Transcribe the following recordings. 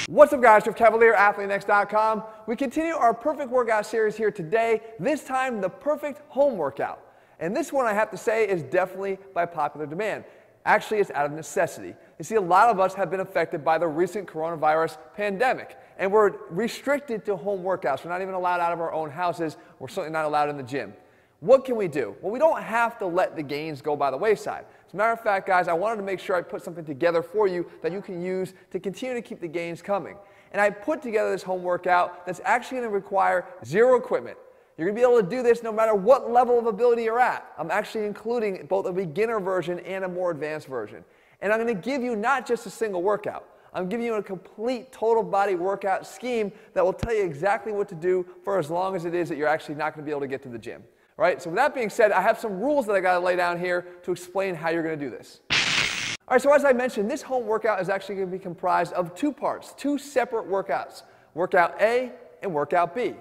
What's up guys, Jeff Cavalier, ATHLEAN-X.com. We continue our perfect workout series here today, this time the perfect home workout. And this one I have to say is definitely by popular demand. Actually, it's out of necessity. You see, a lot of us have been affected by the recent coronavirus pandemic, and we're restricted to home workouts. We're not even allowed out of our own houses. We're certainly not allowed in the gym. What can we do? Well, we don't have to let the gains go by the wayside. As a matter of fact, guys, I wanted to make sure I put something together for you that you can use to continue to keep the gains coming. And I put together this home workout that's actually going to require zero equipment. You're going to be able to do this no matter what level of ability you're at. I'm actually including both a beginner version and a more advanced version. And I'm going to give you not just a single workout. I'm giving you a complete total body workout scheme that will tell you exactly what to do for as long as it is that you're actually not going to be able to get to the gym. All right, so with that being said, I have some rules that I got to lay down here to explain how you're going to do this. All right, so as I mentioned, this home workout is actually going to be comprised of two parts, two separate workouts, workout A and workout B.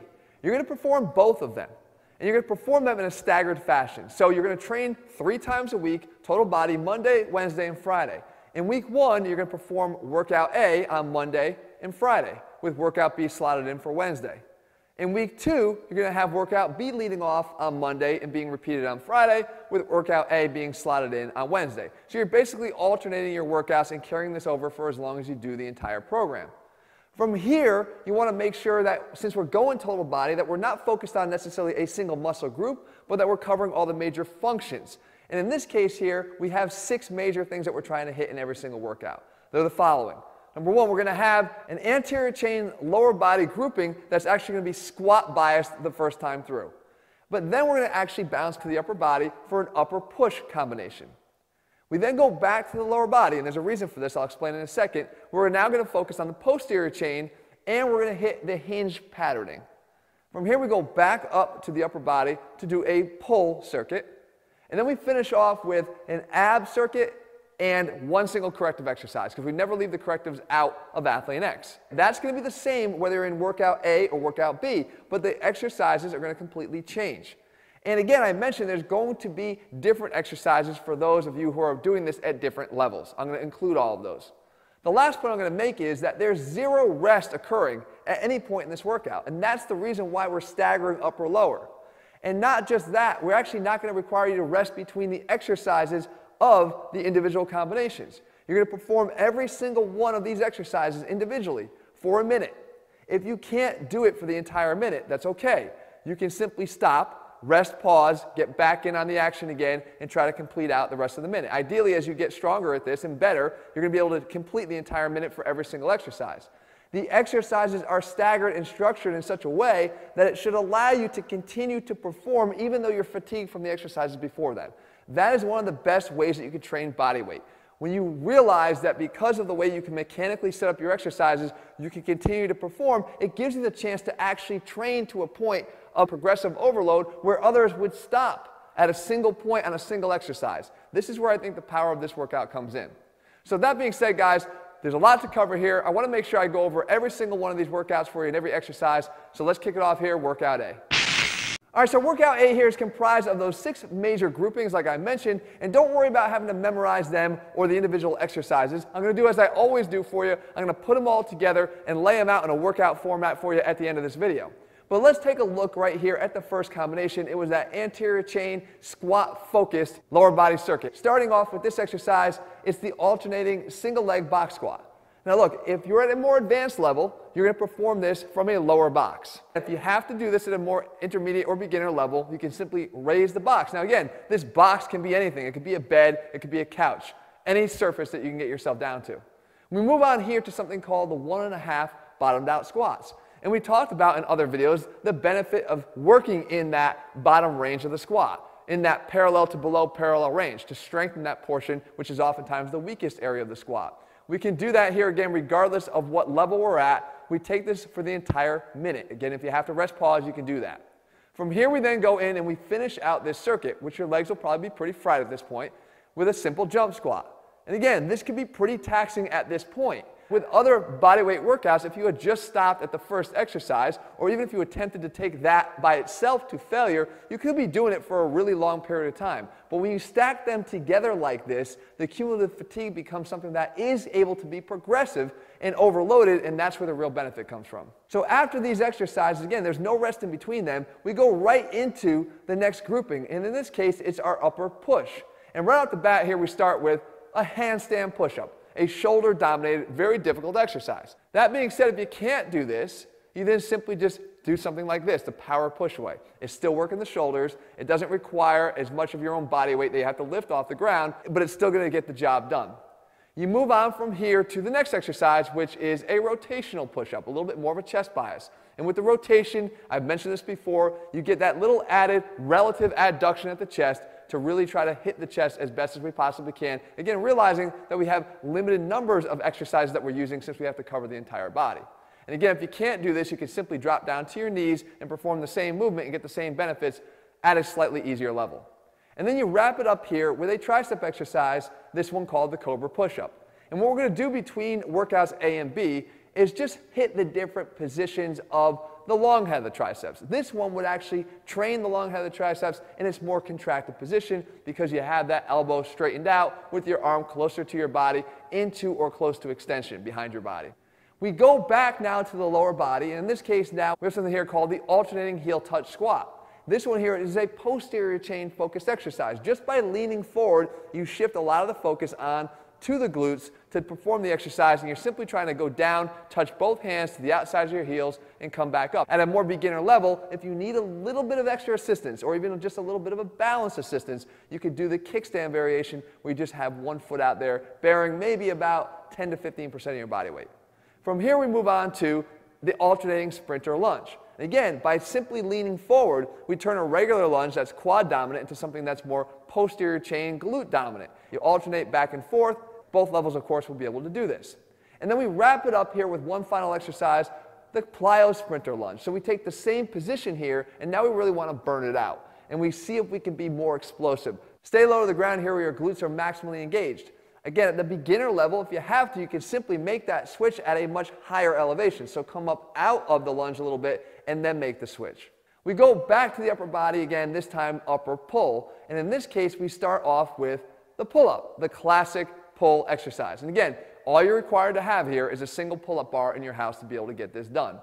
You're going to perform both of them, and you're going to perform them in a staggered fashion. So you're going to train 3 times a week, total body, Monday, Wednesday, and Friday. In week 1, you're going to perform workout A on Monday and Friday, with workout B slotted in for Wednesday. In week 2, you're going to have workout B leading off on Monday and being repeated on Friday, with workout A being slotted in on Wednesday. So you're basically alternating your workouts and carrying this over for as long as you do the entire program. From here, you want to make sure that since we're going total body, that we're not focused on necessarily a single muscle group, but that we're covering all the major functions. And in this case here, we have 6 major things that we're trying to hit in every single workout. They're the following. Number 1, we're going to have an anterior chain lower body grouping that's actually going to be squat biased the first time through. But then we're going to actually bounce to the upper body for an upper push combination. We then go back to the lower body, and there's a reason for this, I'll explain in a second. We're now going to focus on the posterior chain, and we're going to hit the hinge patterning. From here we go back up to the upper body to do a pull circuit, and then we finish off with an ab circuit and 1 single corrective exercise, because we never leave the correctives out of ATHLEAN-X. That's going to be the same whether you're in workout A or workout B, but the exercises are going to completely change. And again, I mentioned there's going to be different exercises for those of you who are doing this at different levels. I'm going to include all of those. The last point I'm going to make is that there's zero rest occurring at any point in this workout, and that's the reason why we're staggering upper-lower. And not just that, we're actually not going to require you to rest between the exercises of the individual combinations. You're going to perform every single one of these exercises individually for a minute. If you can't do it for the entire minute, that's okay. You can simply stop, rest, pause, get back in on the action again, and try to complete out the rest of the minute. Ideally, as you get stronger at this and better, you're going to be able to complete the entire minute for every single exercise. The exercises are staggered and structured in such a way that it should allow you to continue to perform even though you're fatigued from the exercises before that. That is one of the best ways that you can train body weight. When you realize that because of the way you can mechanically set up your exercises, you can continue to perform, it gives you the chance to actually train to a point of progressive overload where others would stop at a single point on a single exercise. This is where I think the power of this workout comes in. So that being said, guys, there's a lot to cover here. I want to make sure I go over every single one of these workouts for you and every exercise. So let's kick it off here, workout A. All right, so workout A here is comprised of those 6 major groupings like I mentioned, and don't worry about having to memorize them or the individual exercises. I'm going to do as I always do for you. I'm going to put them all together and lay them out in a workout format for you at the end of this video. But let's take a look right here at the first combination. It was that anterior chain squat focused lower body circuit. Starting off with this exercise, it's the alternating single leg box squat. Now look, if you're at a more advanced level, you're going to perform this from a lower box. If you have to do this at a more intermediate or beginner level, you can simply raise the box. Now again, this box can be anything. It could be a bed, it could be a couch, any surface that you can get yourself down to. We move on here to something called the 1.5 bottomed out squats. And we talked about in other videos the benefit of working in that bottom range of the squat, in that parallel to below parallel range, to strengthen that portion, which is oftentimes the weakest area of the squat. We can do that here again regardless of what level we're at. We take this for the entire minute. Again, if you have to rest, pause, you can do that. From here we then go in and we finish out this circuit, which your legs will probably be pretty fried at this point, with a simple jump squat. And again, this can be pretty taxing at this point. With other bodyweight workouts, if you had just stopped at the first exercise, or even if you attempted to take that by itself to failure, you could be doing it for a really long period of time. But when you stack them together like this, the cumulative fatigue becomes something that is able to be progressive and overloaded, and that's where the real benefit comes from. So after these exercises, again, there's no rest in between them, we go right into the next grouping, and in this case, it's our upper push. And right off the bat here, we start with a handstand push-up, a shoulder-dominated, very difficult exercise. That being said, if you can't do this, you then simply just do something like this, the power push-away. It's still working the shoulders. It doesn't require as much of your own body weight that you have to lift off the ground, but it's still going to get the job done. You move on from here to the next exercise, which is a rotational push-up, a little bit more of a chest bias. And with the rotation, I've mentioned this before, you get that little added relative adduction at the chest to really try to hit the chest as best as we possibly can. Again, realizing that we have limited numbers of exercises that we're using since we have to cover the entire body. And again, if you can't do this, you can simply drop down to your knees and perform the same movement and get the same benefits at a slightly easier level. And then you wrap it up here with a tricep exercise, this one called the Cobra push-up. And what we're going to do between workouts A and B is just hit the different positions of the long head of the triceps. This one would actually train the long head of the triceps in its more contracted position because you have that elbow straightened out with your arm closer to your body into or close to extension behind your body. We go back now to the lower body, and in this case now we have something here called the alternating heel touch squat. This one here is a posterior chain focused exercise. Just by leaning forward, you shift a lot of the focus on to the glutes to perform the exercise, and you're simply trying to go down, touch both hands to the outsides of your heels, and come back up. At a more beginner level, if you need a little bit of extra assistance, or even just a little bit of a balance assistance, you could do the kickstand variation where you just have one foot out there, bearing maybe about 10 to 15% of your body weight. From here, we move on to the alternating sprinter lunge. Again, by simply leaning forward, we turn a regular lunge that's quad dominant into something that's more posterior chain glute dominant. You alternate back and forth. Both levels, of course, will be able to do this. And then we wrap it up here with one final exercise, the plyo sprinter lunge. So we take the same position here, and now we really want to burn it out. And we see if we can be more explosive. Stay low to the ground here where your glutes are maximally engaged. Again, at the beginner level, if you have to, you can simply make that switch at a much higher elevation. So come up out of the lunge a little bit and then make the switch. We go back to the upper body again, this time upper pull. And in this case, we start off with the pull-up, the classic pull exercise. And again, all you're required to have here is a single pull-up bar in your house to be able to get this done.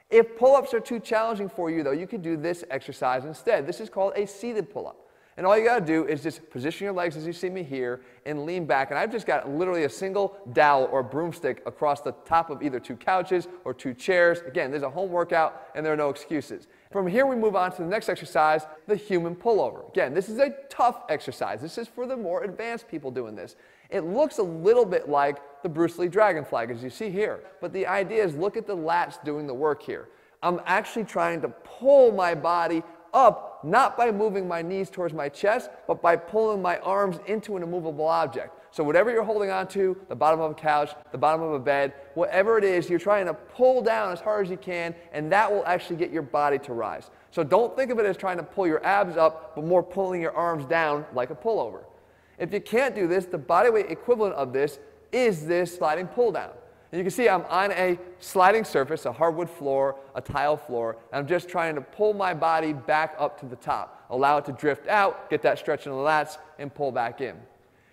If pull-ups are too challenging for you, though, you can do this exercise instead. This is called a seated pull-up. And all you got to do is just position your legs as you see me here and lean back. And I've just got literally a single dowel or broomstick across the top of either two couches or two chairs. Again, there's a home workout and there are no excuses. From here, we move on to the next exercise, the human pullover. Again, this is a tough exercise. This is for the more advanced people doing this. It looks a little bit like the Bruce Lee dragon flag, as you see here. But the idea is look at the lats doing the work here. I'm actually trying to pull my body up, not by moving my knees towards my chest, but by pulling my arms into an immovable object. So whatever you're holding on to, the bottom of a couch, the bottom of a bed, whatever it is, you're trying to pull down as hard as you can, and that will actually get your body to rise. So don't think of it as trying to pull your abs up, but more pulling your arms down like a pullover. If you can't do this, the bodyweight equivalent of this is this sliding pull down. And you can see I'm on a sliding surface, a hardwood floor, a tile floor, and I'm just trying to pull my body back up to the top. Allow it to drift out, get that stretch in the lats, and pull back in.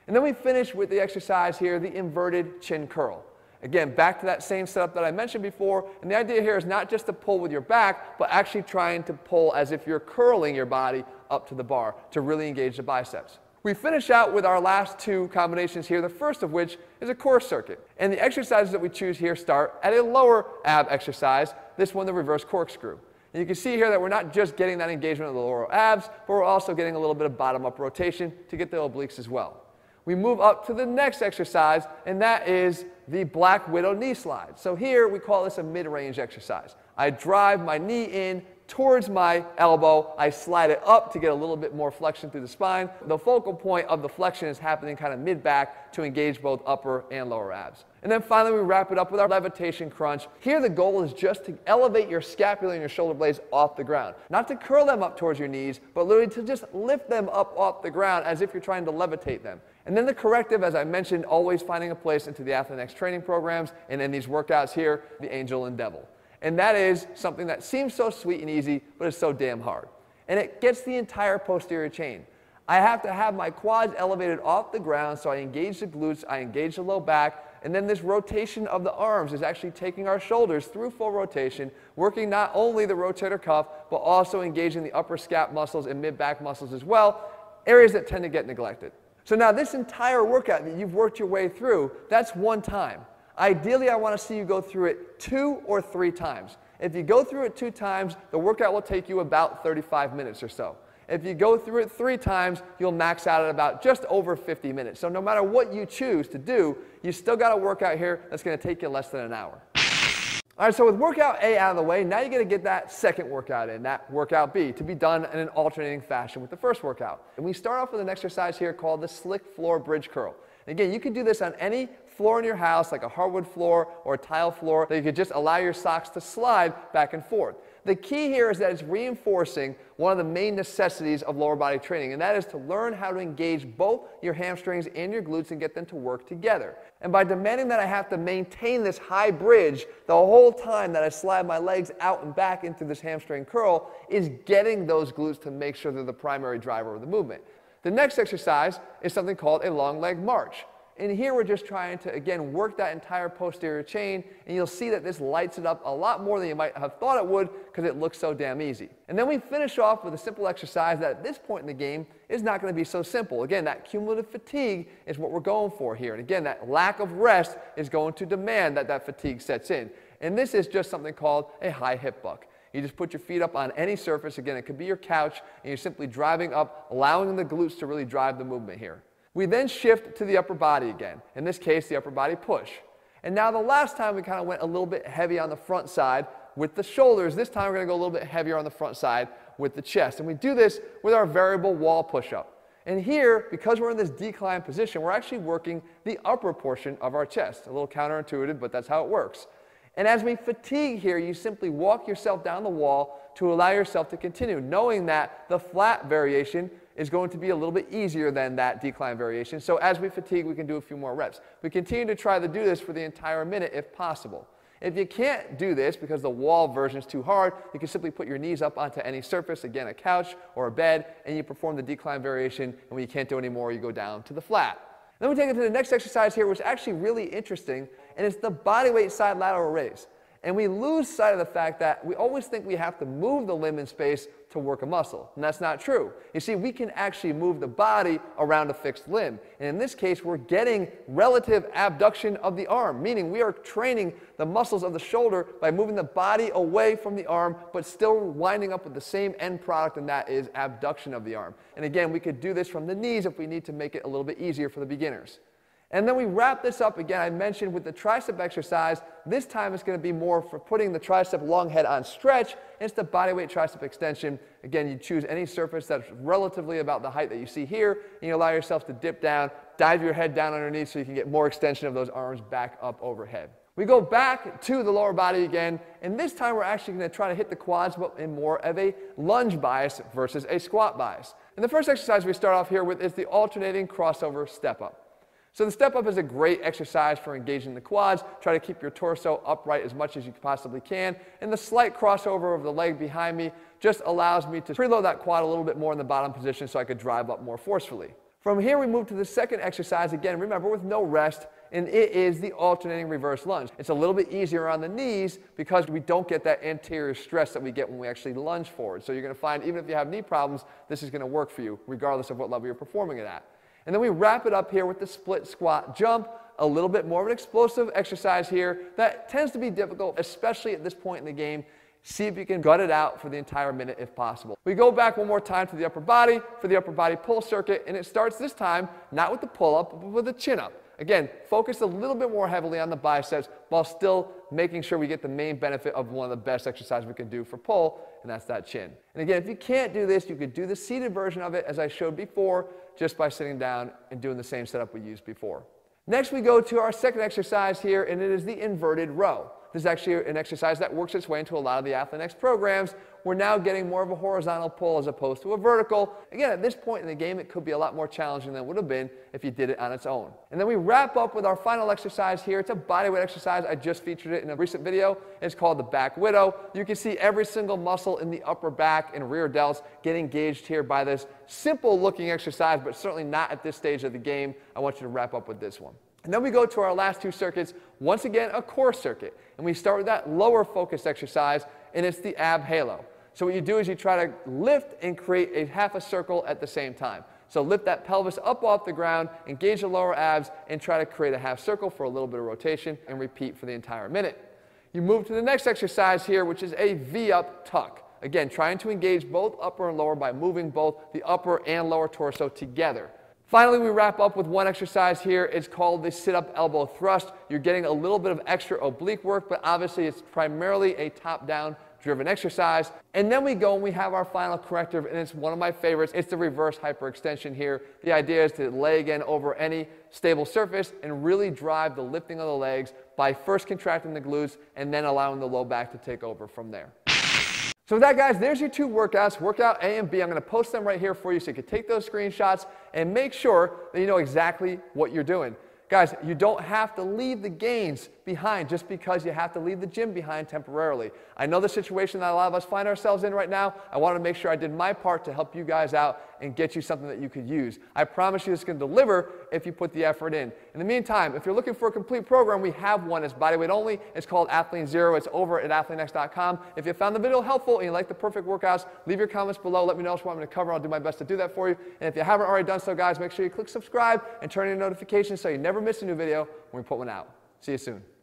And then we finish with the exercise here, the inverted chin curl. Again, back to that same setup that I mentioned before, and the idea here is not just to pull with your back, but actually trying to pull as if you're curling your body up to the bar to really engage the biceps. We finish out with our last two combinations here, the first of which is a core circuit. And the exercises that we choose here start at a lower ab exercise, this one the reverse corkscrew. And you can see here that we're not just getting that engagement of the lower abs, but we're also getting a little bit of bottom-up rotation to get the obliques as well. We move up to the next exercise, and that is the Black Widow knee slide. So here we call this a mid-range exercise. I drive my knee in towards my elbow. I slide it up to get a little bit more flexion through the spine. The focal point of the flexion is happening kind of mid-back to engage both upper and lower abs. And then finally, we wrap it up with our levitation crunch. Here, the goal is just to elevate your scapula and your shoulder blades off the ground. Not to curl them up towards your knees, but literally to just lift them up off the ground as if you're trying to levitate them. And then the corrective, as I mentioned, always finding a place into the ATHLEAN-X training programs and in these workouts here, the angel and devil. And that is something that seems so sweet and easy, but is so damn hard. And it gets the entire posterior chain. I have to have my quads elevated off the ground, so I engage the glutes, I engage the low back, and then this rotation of the arms is actually taking our shoulders through full rotation, working not only the rotator cuff, but also engaging the upper scap muscles and mid-back muscles as well, areas that tend to get neglected. So now this entire workout that you've worked your way through, that's one time. Ideally, I want to see you go through it 2 or 3 times. If you go through it 2 times, the workout will take you about 35 minutes or so. If you go through it 3 times, you'll max out at about just over 50 minutes. So no matter what you choose to do, you still got a workout here that's going to take you less than an hour. All right, so with workout A out of the way, now you're going to get that second workout in, that workout B, to be done in an alternating fashion with the first workout. And we start off with an exercise here called the slick floor bridge curl. And again, you can do this on any floor in your house, like a hardwood floor or a tile floor, that you could just allow your socks to slide back and forth. The key here is that it's reinforcing one of the main necessities of lower body training, and that is to learn how to engage both your hamstrings and your glutes and get them to work together. And by demanding that I have to maintain this high bridge the whole time that I slide my legs out and back into this hamstring curl is getting those glutes to make sure they're the primary driver of the movement. The next exercise is something called a long leg march. And here we're just trying to, again, work that entire posterior chain, and you'll see that this lights it up a lot more than you might have thought it would because it looks so damn easy. And then we finish off with a simple exercise that at this point in the game is not going to be so simple. Again, that cumulative fatigue is what we're going for here. And again, that lack of rest is going to demand that that fatigue sets in. And this is just something called a high hip buck. You just put your feet up on any surface. Again, it could be your couch, and you're simply driving up, allowing the glutes to really drive the movement here. We then shift to the upper body again, in this case the upper body push. And now the last time we kind of went a little bit heavy on the front side with the shoulders. This time we're going to go a little bit heavier on the front side with the chest. And we do this with our variable wall push-up. And here, because we're in this decline position, we're actually working the upper portion of our chest. A little counterintuitive, but that's how it works. And as we fatigue here, you simply walk yourself down the wall to allow yourself to continue, knowing that the flat variation is going to be a little bit easier than that decline variation. So as we fatigue, we can do a few more reps. We continue to try to do this for the entire minute if possible. If you can't do this because the wall version is too hard, you can simply put your knees up onto any surface, again a couch or a bed, and you perform the decline variation, and when you can't do any more, you go down to the flat. Then we take it to the next exercise here, which is actually really interesting, and it's the bodyweight side lateral raise. And we lose sight of the fact that we always think we have to move the limb in space to work a muscle. And that's not true. You see, we can actually move the body around a fixed limb. And in this case, we're getting relative abduction of the arm, meaning we are training the muscles of the shoulder by moving the body away from the arm, but still winding up with the same end product, and that is abduction of the arm. And again, we could do this from the knees if we need to make it a little bit easier for the beginners. And then we wrap this up again, I mentioned, with the tricep exercise. This time it's going to be more for putting the tricep long head on stretch. It's the bodyweight tricep extension. Again, you choose any surface that's relatively about the height that you see here, and you allow yourself to dip down, dive your head down underneath so you can get more extension of those arms back up overhead. We go back to the lower body again, and this time we're actually going to try to hit the quads, but in more of a lunge bias versus a squat bias. And the first exercise we start off here with is the alternating crossover step up. So the step up is a great exercise for engaging the quads. Try to keep your torso upright as much as you possibly can. And the slight crossover of the leg behind me just allows me to preload that quad a little bit more in the bottom position so I could drive up more forcefully. From here we move to the second exercise, again, remember, with no rest, and it is the alternating reverse lunge. It's a little bit easier on the knees because we don't get that anterior stress that we get when we actually lunge forward. So you're going to find, even if you have knee problems, this is going to work for you regardless of what level you're performing it at. And then we wrap it up here with the split squat jump, a little bit more of an explosive exercise here that tends to be difficult, especially at this point in the game. See if you can gut it out for the entire minute if possible. We go back one more time to the upper body for the upper body pull circuit, and it starts this time not with the pull-up, but with the chin-up. Again, focus a little bit more heavily on the biceps while still making sure we get the main benefit of one of the best exercises we can do for pull, and that's that chin. And again, if you can't do this, you could do the seated version of it as I showed before, just by sitting down and doing the same setup we used before. Next, we go to our second exercise here, and it is the inverted row. This is actually an exercise that works its way into a lot of the ATHLEAN-X programs. We're now getting more of a horizontal pull as opposed to a vertical. Again, at this point in the game, it could be a lot more challenging than it would have been if you did it on its own. And then we wrap up with our final exercise here. It's a bodyweight exercise. I just featured it in a recent video. It's called the back widow. You can see every single muscle in the upper back and rear delts get engaged here by this simple looking exercise, but certainly not at this stage of the game. I want you to wrap up with this one. And then we go to our last two circuits, once again a core circuit. And we start with that lower focused exercise, and it's the ab halo. So what you do is you try to lift and create a half a circle at the same time. So lift that pelvis up off the ground, engage the lower abs, and try to create a half circle for a little bit of rotation, and repeat for the entire minute. You move to the next exercise here, which is a V-up tuck. Again, trying to engage both upper and lower by moving both the upper and lower torso together. Finally, we wrap up with one exercise here. It's called the sit-up elbow thrust. You're getting a little bit of extra oblique work, but obviously it's primarily a top-down driven exercise. And then we go and we have our final corrective, and it's one of my favorites. It's the reverse hyperextension here. The idea is to lay again over any stable surface and really drive the lifting of the legs by first contracting the glutes and then allowing the low back to take over from there. So with that, guys, there's your two workouts, workout A and B. I'm going to post them right here for you so you can take those screenshots and make sure that you know exactly what you're doing. Guys, you don't have to leave the gains behind just because you have to leave the gym behind temporarily. I know the situation that a lot of us find ourselves in right now. I want to make sure I did my part to help you guys out and get you something that you could use. I promise you it's going to deliver if you put the effort in. In the meantime, if you're looking for a complete program, we have one. It's bodyweight only. It's called ATHLEAN Zero. It's over at ATHLEAN-X.com. If you found the video helpful and you like the perfect workouts, leave your comments below. Let me know what you want me to cover. I'll do my best to do that for you. And if you haven't already done so, guys, make sure you click subscribe and turn on your notifications so you never miss a new video when we put one out. See you soon.